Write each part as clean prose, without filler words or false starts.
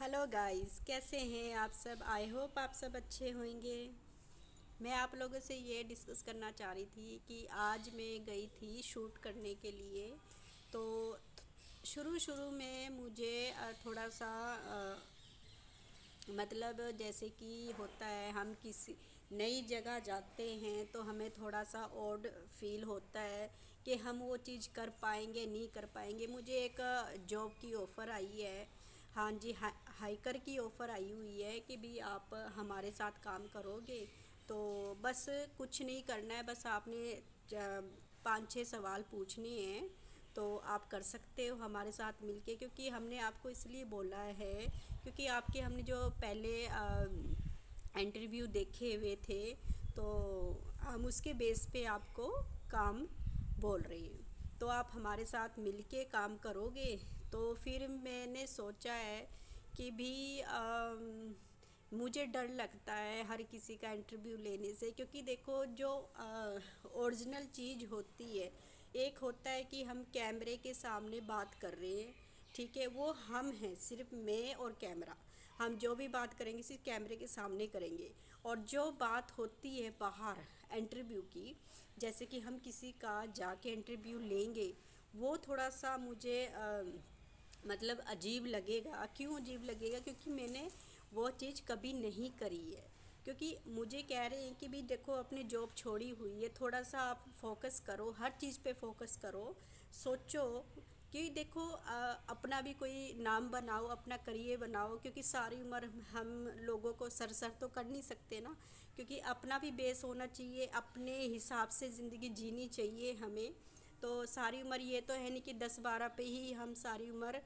Hello guys, कैसे हैं आप सब। आई होप आप सब अच्छे होंगे। मैं आप लोगों से ये डिस्कस करना चाह रही थी कि आज मैं गई थी शूट करने के लिए। तो शुरू शुरू में मुझे थोड़ा सा मतलब जैसे कि होता है, हम किसी नई जगह जाते हैं तो हमें थोड़ा सा ऑड फील होता है कि हम वो चीज़ कर पाएंगे नहीं कर पाएंगे। मुझे एक जॉब की ऑफ़र आई है। हाँ जी, हाइकर की ऑफ़र आई हुई है कि भी आप हमारे साथ काम करोगे तो बस कुछ नहीं करना है, बस आपने 5-6 सवाल पूछने हैं तो आप कर सकते हो हमारे साथ मिलके। क्योंकि हमने आपको इसलिए बोला है क्योंकि आपके हमने जो पहले इंटरव्यू देखे हुए थे, तो हम उसके बेस पे आपको काम बोल रहे हैं। तो आप हमारे साथ मिलके काम करोगे। तो फिर मैंने सोचा है कि भी मुझे डर लगता है हर किसी का इंटरव्यू लेने से। क्योंकि देखो, जो ओरिजिनल चीज़ होती है, एक होता है कि हम कैमरे के सामने बात कर रहे हैं, ठीक है, वो हम हैं, सिर्फ मैं और कैमरा। हम जो भी बात करेंगे सिर्फ कैमरे के सामने करेंगे। और जो बात होती है बाहर इंटरव्यू की, जैसे कि हम किसी का जाके इंटरव्यू लेंगे, वो थोड़ा सा मुझे मतलब अजीब लगेगा। क्यों अजीब लगेगा? क्योंकि मैंने वो चीज़ कभी नहीं करी है। क्योंकि मुझे कह रहे हैं कि भी देखो, अपनी जॉब छोड़ी हुई है, थोड़ा सा आप फोकस करो, हर चीज़ पे फोकस करो। सोचो कि देखो, अपना भी कोई नाम बनाओ, अपना करियर बनाओ। क्योंकि सारी उम्र हम लोगों को सर सर तो कर नहीं सकते ना। क्योंकि अपना भी बेस होना चाहिए, अपने हिसाब से ज़िंदगी जीनी चाहिए हमें। तो सारी उम्र ये तो है नहीं कि 10-12 पे ही हम सारी उम्र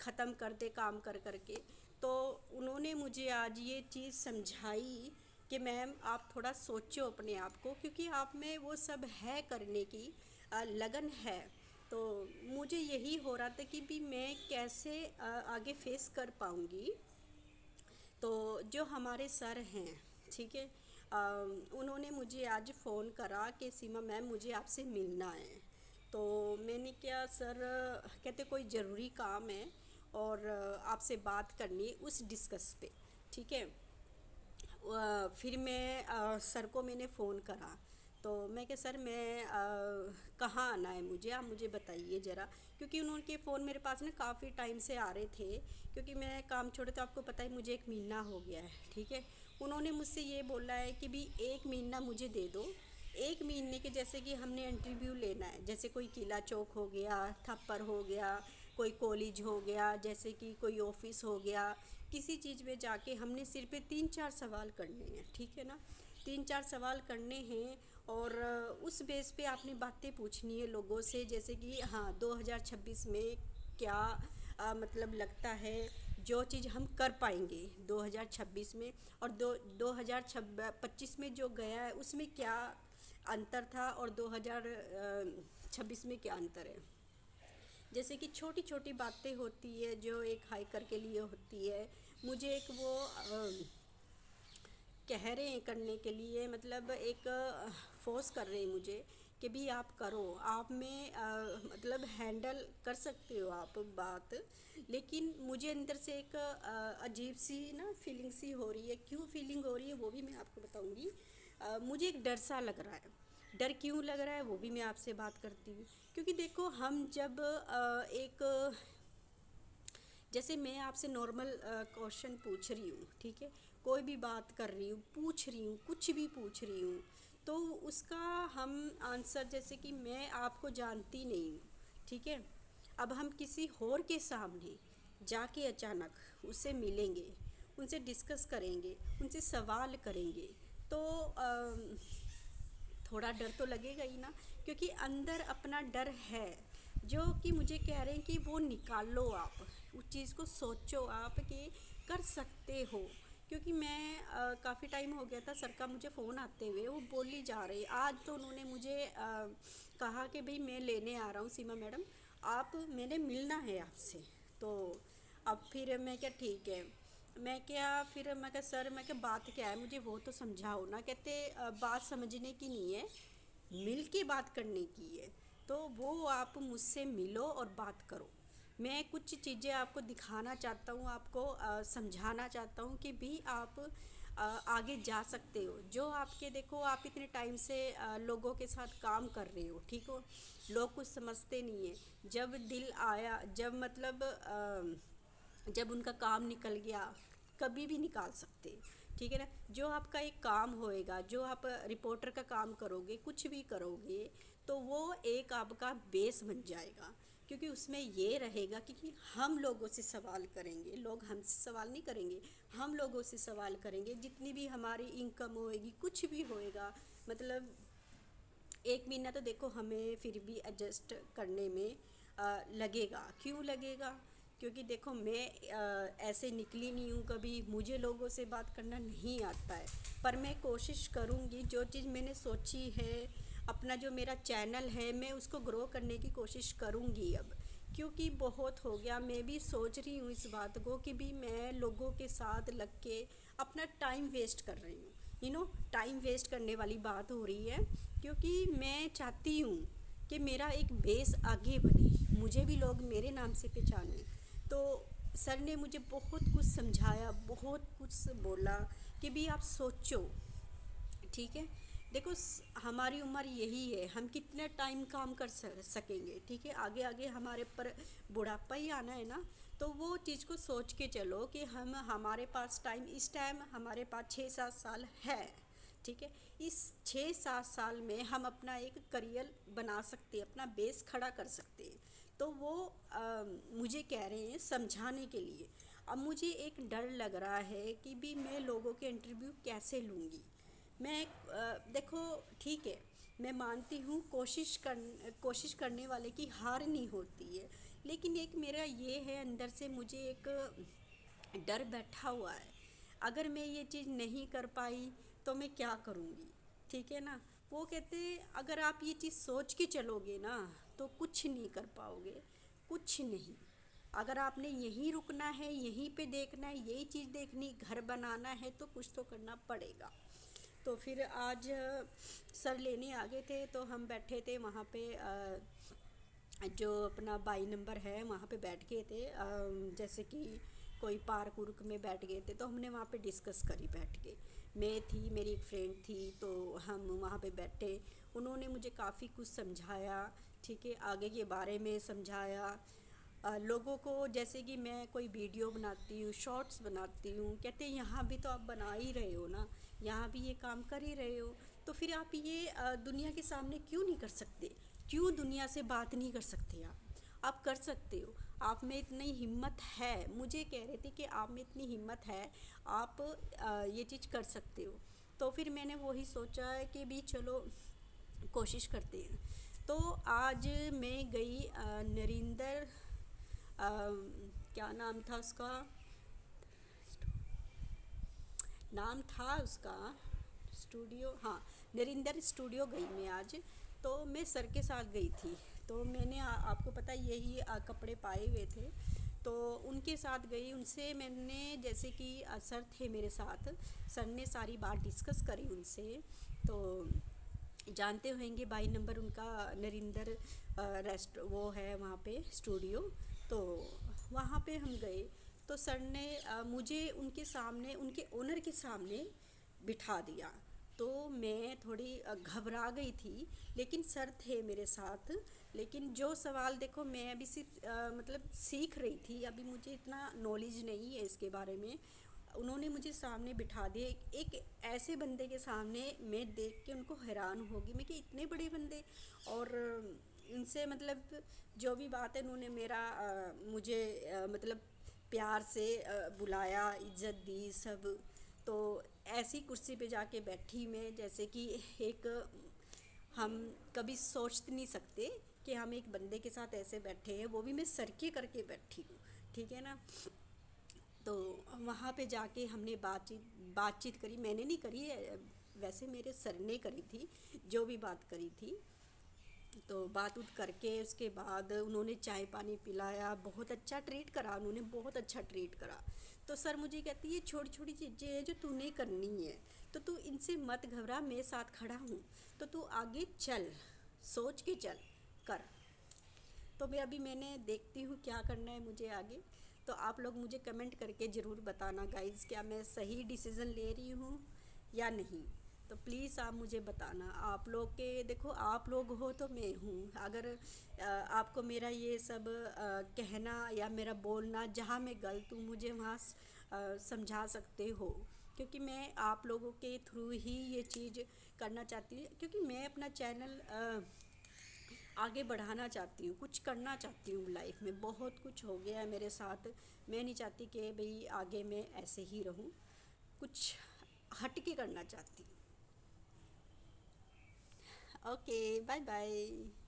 ख़त्म कर दे काम कर कर के। तो उन्होंने मुझे आज ये चीज़ समझाई कि मैम आप थोड़ा सोचो अपने आप को, क्योंकि आप में वो सब है करने की लगन है। तो मुझे यही हो रहा था कि भी मैं कैसे आगे फेस कर पाऊँगी। तो जो हमारे सर हैं, ठीक है, उन्होंने मुझे आज फ़ोन करा कि सीमा मैम मुझे आपसे मिलना है। तो मैंने क्या सर, कहते कोई ज़रूरी काम है और आपसे बात करनी है उस डिस्कस पे, ठीक है। फिर मैं सर को मैंने फ़ोन करा। तो मैं क्या सर, मैं कहाँ आना है मुझे, आप मुझे बताइए ज़रा। क्योंकि उनके फ़ोन मेरे पास ना काफ़ी टाइम से आ रहे थे। क्योंकि मैं काम छोड़े तो आपको पता है मुझे 1 महीना हो गया है, ठीक है। उन्होंने मुझसे ये बोला है कि भी 1 महीना मुझे दे दो। 1 महीने के जैसे कि हमने इंटरव्यू लेना है, जैसे कोई किला चौक हो गया, थप्पड़ हो गया, कोई कॉलेज हो गया, जैसे कि कोई ऑफिस हो गया, किसी चीज़ में जाके हमने सिर पे 3-4 सवाल करने हैं, ठीक है ना। 3-4 सवाल करने हैं और उस बेस पे आपने बातें पूछनी है लोगों से। जैसे कि हाँ, 2026 में क्या मतलब लगता है जो चीज़ हम कर पाएंगे 2026 में, और 2025 में जो गया है उसमें क्या अंतर था और 2026 में क्या अंतर है। जैसे कि छोटी छोटी बातें होती है जो एक हाइकर के लिए होती है। मुझे एक वो कह रहे हैं करने के लिए, मतलब एक फोर्स कर रहे हैं मुझे कि भी आप करो, आप में मतलब हैंडल कर सकते हो आप बात। लेकिन मुझे अंदर से एक अजीब सी ना फीलिंग सी हो रही है। क्यों फीलिंग हो रही है वो भी मैं आपको बताऊंगी। मुझे एक डर सा लग रहा है। डर क्यों लग रहा है वो भी मैं आपसे बात करती हूँ। क्योंकि देखो, हम जब एक जैसे मैं आपसे नॉर्मल क्वेश्चन पूछ रही हूँ, ठीक है, कोई भी बात कर रही हूँ, पूछ रही हूँ, कुछ भी पूछ रही हूँ, तो उसका हम आंसर, जैसे कि मैं आपको जानती नहीं हूँ, ठीक है। अब हम किसी और के सामने जाके अचानक उससे मिलेंगे, उनसे डिस्कस करेंगे, उनसे सवाल करेंगे, तो थोड़ा डर तो लगेगा ही ना। क्योंकि अंदर अपना डर है जो कि मुझे कह रहे हैं कि वो निकाल लो, आप उस चीज़ को सोचो आप कि कर सकते हो। क्योंकि मैं काफ़ी टाइम हो गया था सर का मुझे फ़ोन आते हुए, वो बोली जा रही। आज तो उन्होंने मुझे कहा कि भाई मैं लेने आ रहा हूँ सीमा मैडम, आप, मैंने मिलना है आपसे। तो अब फिर मैं क्या, ठीक है, मैं क्या, फिर मैं क्या सर, मैं क्या बात क्या है मुझे वो तो समझाओ ना। कहते बात समझने की नहीं है, मिल के बात करने की है। तो वो आप मुझसे मिलो और बात करो। मैं कुछ चीज़ें आपको दिखाना चाहता हूँ, आपको समझाना चाहता हूँ कि भी आप आगे जा सकते हो। जो आपके देखो आप इतने टाइम से लोगों के साथ काम कर रहे हो, ठीक हो, लोग कुछ समझते नहीं है। जब दिल आया, जब मतलब जब उनका काम निकल गया, कभी भी निकाल सकते, ठीक है ना। जो आपका एक काम होएगा, जो आप रिपोर्टर का काम करोगे, कुछ भी करोगे, तो वो एक आपका बेस बन जाएगा। क्योंकि उसमें ये रहेगा कि हम लोगों से सवाल करेंगे, लोग हमसे सवाल नहीं करेंगे, हम लोगों से सवाल करेंगे। जितनी भी हमारी इनकम होएगी, कुछ भी होएगा, मतलब एक महीना तो देखो हमें फिर भी एडजस्ट करने में लगेगा। क्यों लगेगा? क्योंकि देखो मैं ऐसे निकली नहीं हूँ कभी, मुझे लोगों से बात करना नहीं आता है। पर मैं कोशिश करूँगी, जो चीज़ मैंने सोची है, अपना जो मेरा चैनल है, मैं उसको ग्रो करने की कोशिश करूँगी अब। क्योंकि बहुत हो गया, मैं भी सोच रही हूँ इस बात को कि भी मैं लोगों के साथ लग के अपना टाइम वेस्ट कर रही हूँ। टाइम वेस्ट करने वाली बात हो रही है। क्योंकि मैं चाहती हूँ कि मेरा एक बेस आगे बने, मुझे भी लोग मेरे नाम से पहचाने। तो सर ने मुझे बहुत कुछ समझाया, बहुत कुछ बोला कि भी आप सोचो, ठीक है। देखो हमारी उम्र यही है, हम कितना टाइम काम कर सकेंगे, ठीक है। आगे आगे हमारे पर बुढ़ापा ही आना है ना। तो वो चीज़ को सोच के चलो कि हम हमारे पास टाइम, इस टाइम हमारे पास 6-7 साल है, ठीक है। इस 6-7 साल में हम अपना एक करियर बना सकते हैं, अपना बेस खड़ा कर सकते हैं। तो वो मुझे कह रहे हैं समझाने के लिए। अब मुझे एक डर लग रहा है कि भी मैं लोगों के इंटरव्यू कैसे लूँगी। मैं देखो ठीक है, मैं मानती हूँ कोशिश करने वाले की हार नहीं होती है। लेकिन एक मेरा ये है अंदर से, मुझे एक डर बैठा हुआ है। अगर मैं ये चीज़ नहीं कर पाई तो मैं क्या करूँगी, ठीक है ना। वो कहते हैं अगर आप ये चीज़ सोच के चलोगे ना तो कुछ नहीं कर पाओगे, कुछ नहीं। अगर आपने यहीं रुकना है, यहीं पे देखना है, यही चीज़ देखनी, घर बनाना है, तो कुछ तो करना पड़ेगा। तो फिर आज सर लेने आ गए थे, तो हम बैठे थे वहाँ पे, जो अपना 22 नंबर है वहाँ पे बैठ गए थे। जैसे कि कोई पार्क उर्क में बैठ गए थे, तो हमने वहाँ पे डिस्कस करी बैठ के। मैं थी, मेरी एक फ्रेंड थी, तो हम वहाँ पे बैठे। उन्होंने मुझे काफ़ी कुछ समझाया, ठीक है, आगे के बारे में समझाया। लोगों को, जैसे कि मैं कोई वीडियो बनाती हूँ, शॉर्ट्स बनाती हूँ, कहते हैं यहाँ भी तो आप बना ही रहे हो ना, यहाँ भी ये काम कर ही रहे हो, तो फिर आप ये दुनिया के सामने क्यों नहीं कर सकते? क्यों दुनिया से बात नहीं कर सकते? आप कर सकते हो। आप में इतनी हिम्मत है, मुझे कह रहे थे कि आप में इतनी हिम्मत है, आप ये चीज़ कर सकते हो। तो फिर मैंने वही सोचा है कि भी चलो कोशिश करते हैं। तो आज मैं गई नरिंदर, क्या नाम था उसका, नाम था उसका स्टूडियो, हाँ, नरिंदर स्टूडियो गई मैं आज। तो मैं सर के साथ गई थी। तो मैंने आपको पता यही कपड़े पाए हुए थे, तो उनके साथ गई। उनसे मैंने, जैसे कि सर थे मेरे साथ, सर ने सारी बात डिस्कस करी उनसे। तो जानते होंगे 22 नंबर उनका नरिंदर रेस्ट वो है वहाँ पे स्टूडियो। तो वहाँ पे हम गए, तो सर ने मुझे उनके सामने, उनके ओनर के सामने बिठा दिया। तो मैं थोड़ी घबरा गई थी, लेकिन सर थे मेरे साथ। लेकिन जो सवाल, देखो मैं अभी सिर्फ मतलब सीख रही थी, अभी मुझे इतना नॉलेज नहीं है इसके बारे में। उन्होंने मुझे सामने बिठा दिए, एक ऐसे बंदे के सामने। मैं देख के उनको हैरान होगी मैं कि इतने बड़े बंदे, और इनसे मतलब जो भी बात है, उन्होंने मेरा मुझे मतलब प्यार से बुलाया, इज्जत दी सब। तो ऐसी कुर्सी पे जाके बैठी मैं, जैसे कि एक, हम कभी सोच नहीं सकते कि हम एक बंदे के साथ ऐसे बैठे हैं, वो भी मैं सर के करके बैठी हूँ, ठीक है ना। तो वहाँ पे जाके हमने बातचीत करी, मैंने नहीं करी है, वैसे मेरे सर ने करी थी, जो भी बात करी थी। तो बात उत करके उसके बाद उन्होंने चाय पानी पिलाया, बहुत अच्छा ट्रीट करा, उन्होंने बहुत अच्छा ट्रीट करा। तो सर मुझे कहती है, ये छोटी छोटी चीज़ें हैं जो तूने करनी है, तो तू इनसे मत घबरा, मैं साथ खड़ा हूँ, तो तू आगे चल, सोच के चल, कर। तो मैं अभी मैंने देखती हूँ क्या करना है मुझे आगे। तो आप लोग मुझे कमेंट करके ज़रूर बताना गाइज़, क्या मैं सही डिसीज़न ले रही हूँ या नहीं। तो प्लीज़ आप मुझे बताना। आप लोग के देखो, आप लोग हो तो मैं हूँ। अगर आपको मेरा ये सब कहना या मेरा बोलना, जहाँ मैं गलत हूँ मुझे वहाँ समझा सकते हो, क्योंकि मैं आप लोगों के थ्रू ही ये चीज़ करना चाहती हूँ, क्योंकि मैं अपना चैनल आगे बढ़ाना चाहती हूँ, कुछ करना चाहती हूँ लाइफ में। बहुत कुछ हो गया है मेरे साथ, मैं नहीं चाहती कि भाई आगे मैं ऐसे ही रहूँ, कुछ हट के करना चाहती हूँ। Okay, bye bye.